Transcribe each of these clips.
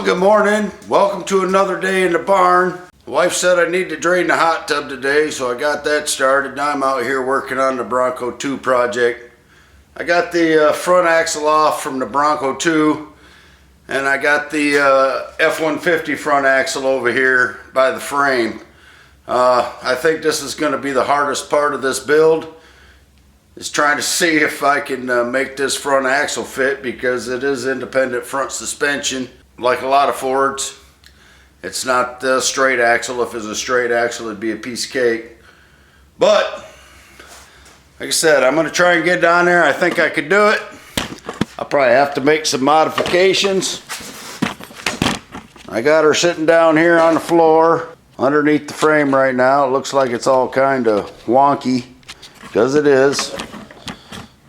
Good morning. Welcome to another day in the barn. The wife said I need to drain the hot tub today, so I got that started. Now I'm out here working on the Bronco 2 project. I got the front axle off from the Bronco 2, and I got the F150 front axle over here by the frame. I think this is going to be the hardest part of this build, is trying to see if I can make this front axle fit, because it is independent front suspension. Like a lot of Fords, it's not the straight axle. If it was a straight axle, it'd be a piece of cake. But like I said, I'm going to try and get down there. I think I could do it. I'll probably have to make some modifications. I got her sitting down here on the floor underneath the frame right now. It looks like it's all kind of wonky, because it is.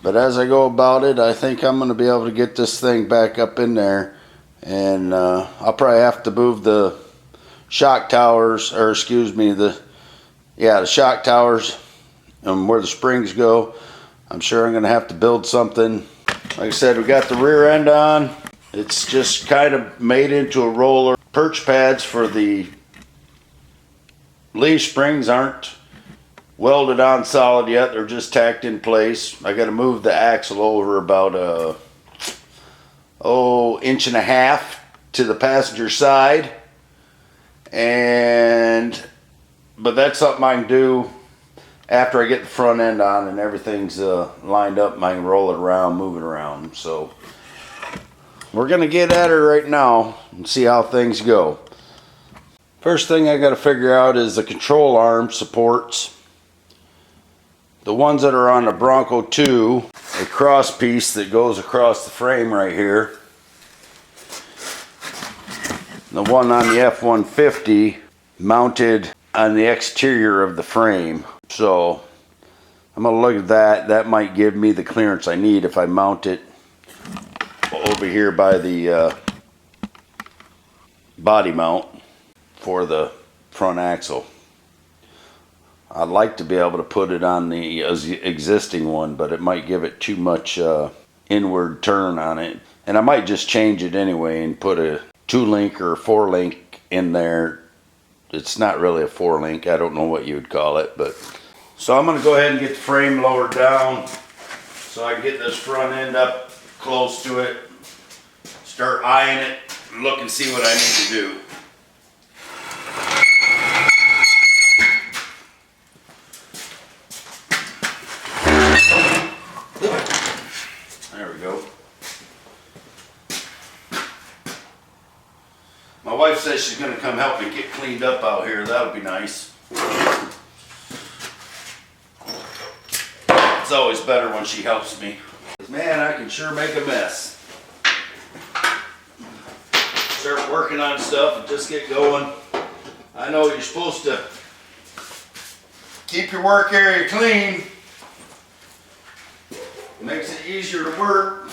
But as I go about it, I think I'm going to be able to get this thing back up in there. And I'll probably have to move the shock towers, or excuse me, the shock towers and where the springs go. I'm sure I'm going to have to build something. Like I said, we got the rear end on. It's just kind of made into a roller. Perch pads for the leaf springs aren't welded on solid yet. They're just tacked in place. I got to move the axle over about inch and a half to the passenger side, but that's something I can do after I get the front end on and everything's lined up, and I can roll it around, move it around. So we're gonna get at her right now and see how things go. First thing I got to figure out is the control arm supports. The ones that are on the Bronco 2, a cross piece that goes across the frame right here. The one on the F150 mounted on the exterior of the frame. So I'm going to look at that. That might give me the clearance I need if I mount it over here by the body mount for the front axle. I'd like to be able to put it on the existing one, but it might give it too much inward turn on it. And I might just change it anyway and put a 2-link or 4-link in there. It's not really a 4-link. I don't know what you would call it, but so I'm going to go ahead and get the frame lowered down so I can get this front end up close to it, start eyeing it, and look and see what I need to do. There we go. My wife says she's going to come help me get cleaned up out here. That'll be nice. It's always better when she helps me. Man, I can sure make a mess. Start working on stuff and just get going. I know you're supposed to keep your work area clean. It makes it easier to work.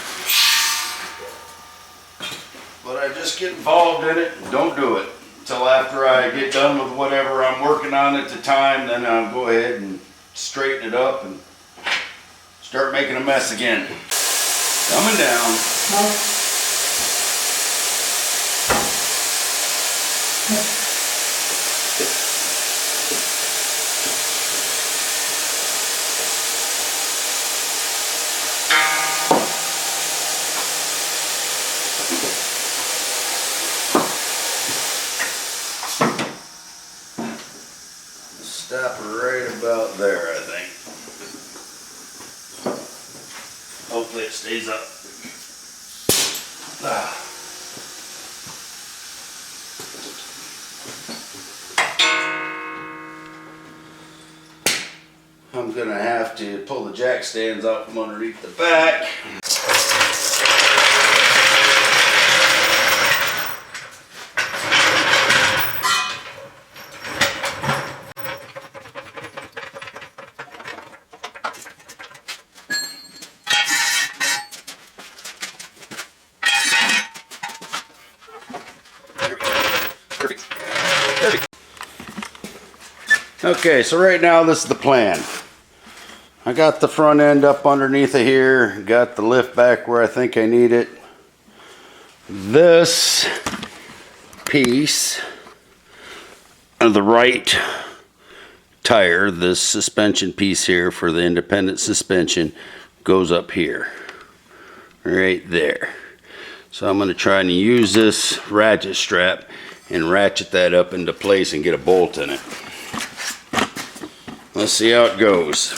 But I just get involved in it and don't do it until after I get done with whatever I'm working on at the time. Then I'll go ahead and straighten it up and start making a mess again. Coming down. Stop right about there, I think. Hopefully it stays up. I'm gonna have to pull the jack stands out from underneath the back. Okay, so right now this is the plan. I got the front end up underneath of here, got the lift back where I think I need it. This piece of the right tire, this suspension piece here for the independent suspension, goes up here, right there. So I'm going to try and use this ratchet strap and ratchet that up into place and get a bolt in it. Let's see how it goes.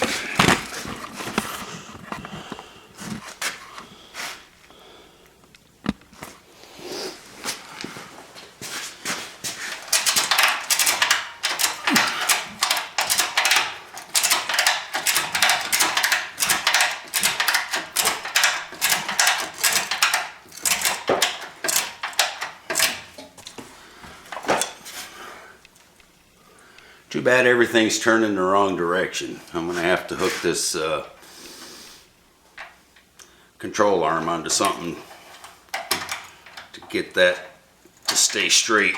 Too bad everything's turning the wrong direction. I'm going to have to hook this control arm onto something to get that to stay straight.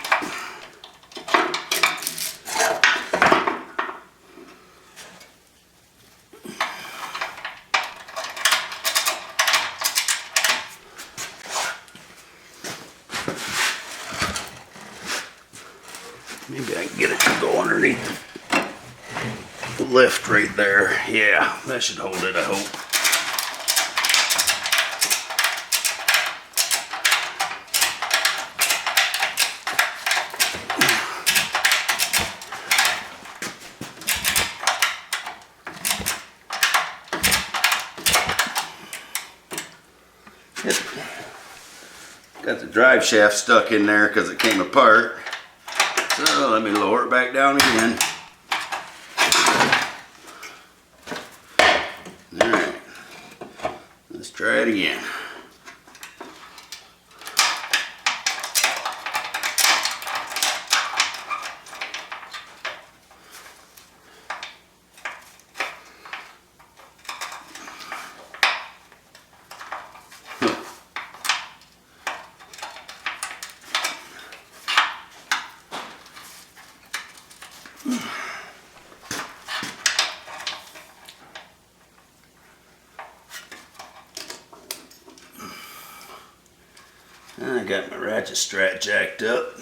Maybe I can get it to go underneath the lift right there. Yeah, that should hold it, I hope. Got the drive shaft stuck in there because it came apart. So let me lower it back down again. Alright, let's try it again. I got my ratchet strap jacked up.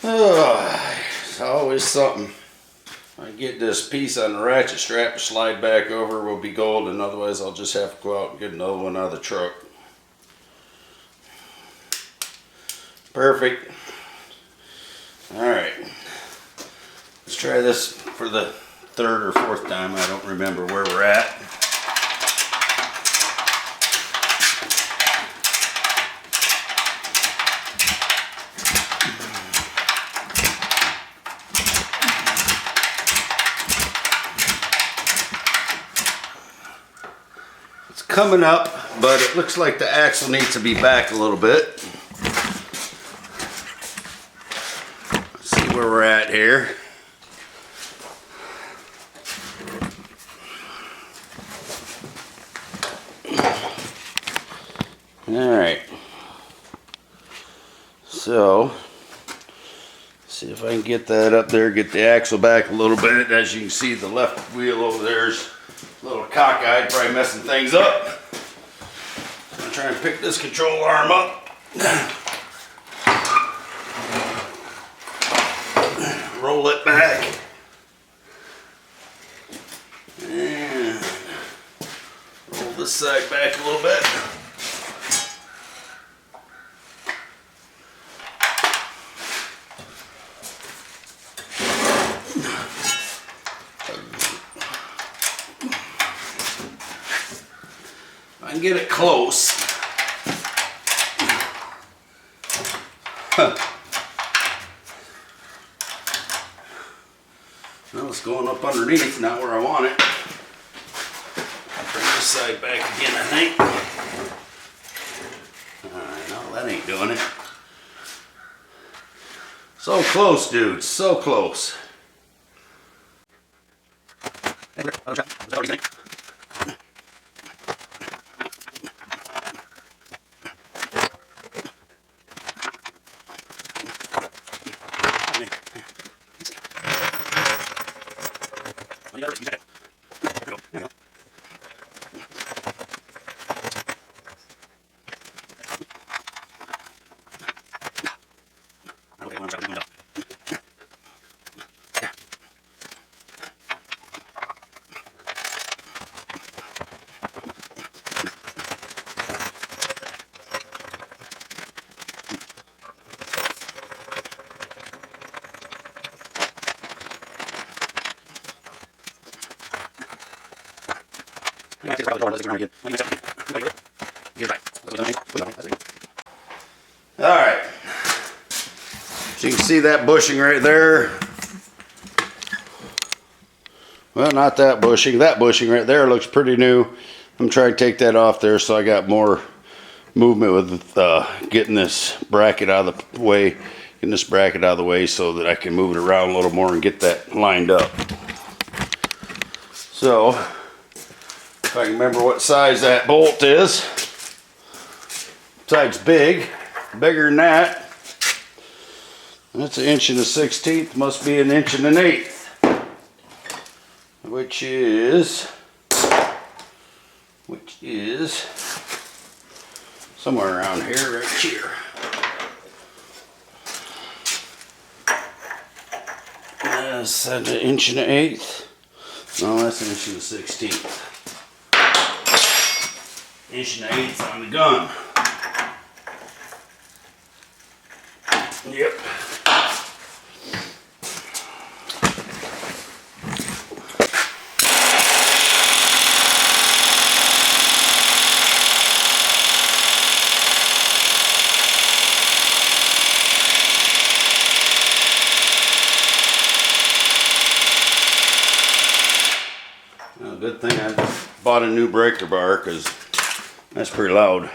Oh, it's always something. If I get this piece on the ratchet strap to slide back over, will be golden. Otherwise, I'll just have to go out and get another one out of the truck. Perfect. Alright. Let's try this for the third or fourth time. I don't remember where we're at. It's coming up, but it looks like the axle needs to be back a little bit. Let's see where we're at here. Alright, so see if I can get that up there, get the axle back a little bit. As you can see, the left wheel over there is a little cockeyed, probably messing things up. I'm going to try and pick this control arm up, roll it back, and roll this side back a little bit. I can get it close. Well, it's going up underneath, not where I want it. Bring this side back again, I think. Alright, no, that ain't doing it. So close, dude, so close. Alright. So you can see that bushing right there. Well, not that bushing. That bushing right there looks pretty new. I'm trying to take that off there so I got more movement with getting this bracket out of the way. Getting this bracket out of the way so that I can move it around a little more and get that lined up. So, if I can remember what size that bolt is. Side's big. Bigger than that. That's 1 1/16. Must be 1 1/8. Which is somewhere around here, right here. That's 1 1/8. No, that's 1 1/16. 1 1/8 on the gun. Yep. Well, good thing I bought a new breaker bar because that's pretty loud.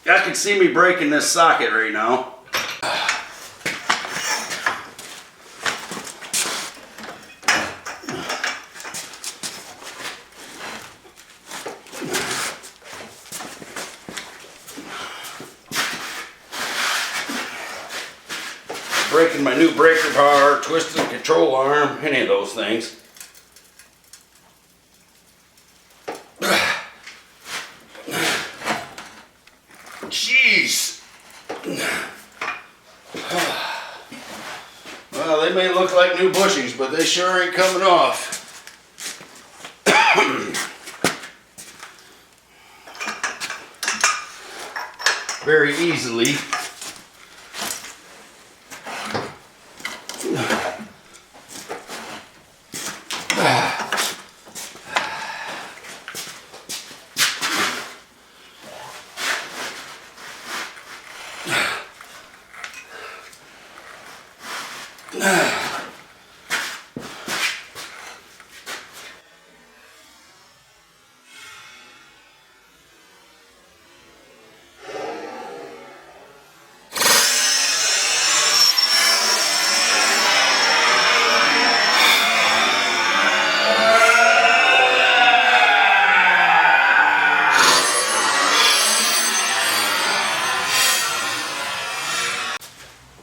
Y'all can see me breaking this socket right now. Breaking my new breaker bar, twisting the control arm, any of those things. Jeez. Well, they may look like new bushings, but they sure ain't coming off. Very easily.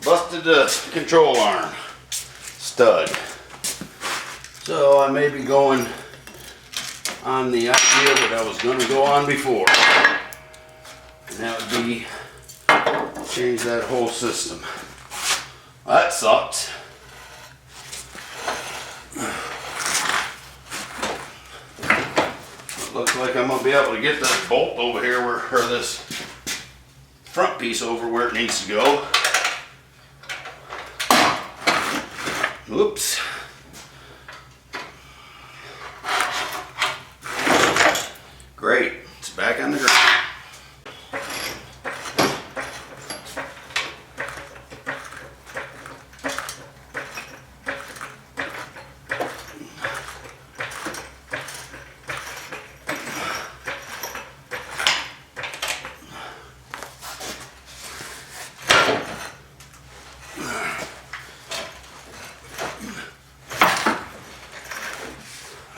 Busted the control arm stud. So I may be going on the idea that I was going to go on before. And that would be change that whole system. That sucked. It looks like I'm going to be able to get this bolt over here or this front piece over where it needs to go. Oops. Great. It's back on the ground.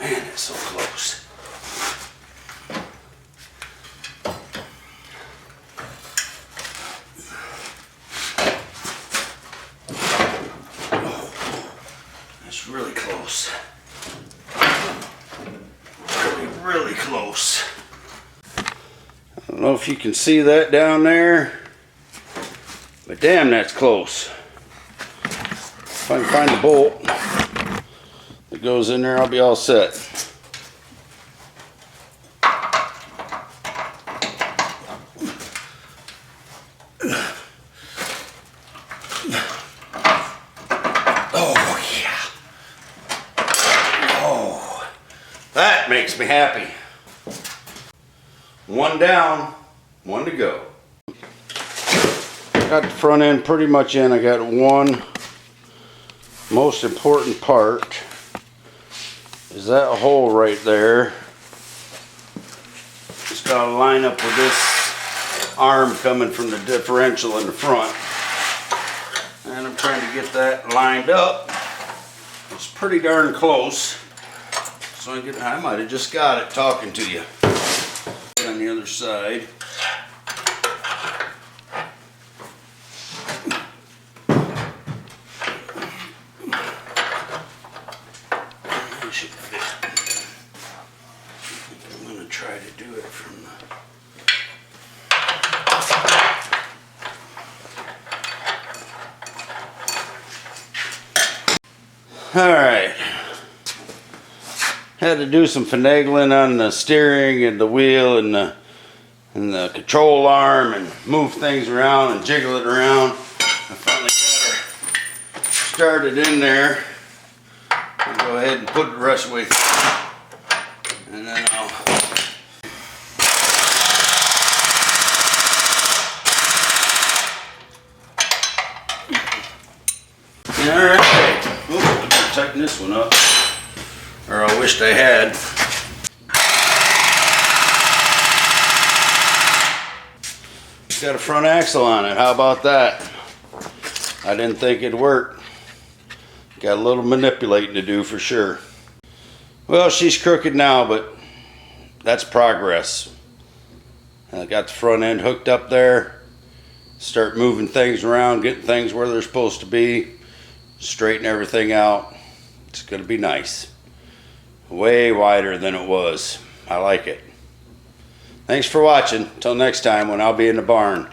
Man, it's so close. That's really close. Really close. I don't know if you can see that down there, But damn, that's close. If I can find the bolt that goes in there, I'll be all set. Oh, yeah. Oh, that makes me happy. One down, one to go. Got the front end pretty much in. I got one most important part is that hole right there. Just gotta line up with this arm coming from the differential in the front. And I'm trying to get that lined up. It's pretty darn close. So I might have just got it talking to you. On the other side. Should fit. I'm going to try to do it from the... Alright. Had to do some finagling on the steering and the wheel and the control arm and move things around and jiggle it around. I finally got her started in there. I'll go ahead and put it the rest of the way through. And then I'll... Alright. Oops, I better tighten this one up. Or I wished I had. Got a front axle on it. How about that? I didn't think it'd work. Got a little manipulating to do for sure. Well, she's crooked now, but that's progress. I got the front end hooked up there. Start moving things around, getting things where they're supposed to be. Straighten everything out. It's going to be nice. Way wider than it was. I like it. Thanks for watching. Till next time when I'll be in the barn.